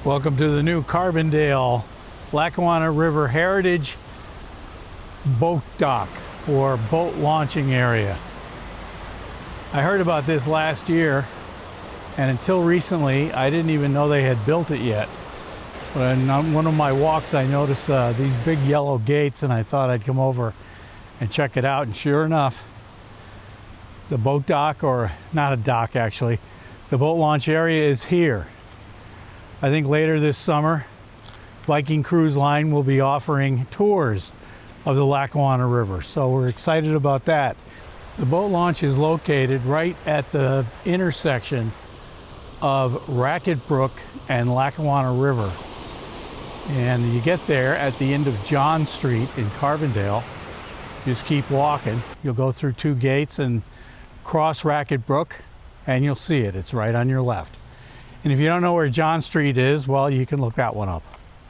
Welcome to the new Carbondale Lackawanna River Heritage boat dock or boat launching area. I heard about this last year, and until recently I didn't even know they had built it yet. But on one of my walks I noticed these big yellow gates, and I thought I'd come over and check it out, and sure enough, the boat dock, or not a dock actually, the boat launch area is here. I think later this summer, Viking Cruise Line will be offering tours of the Lackawanna River, so we're excited about that. The boat launch is located right at the intersection of Racket Brook and Lackawanna River. And you get there at the end of John Street in Carbondale. Just keep walking. You'll go through two gates and cross Racket Brook, and you'll see it. It's right on your left. And if you don't know where John Street is, well, you can look that one up.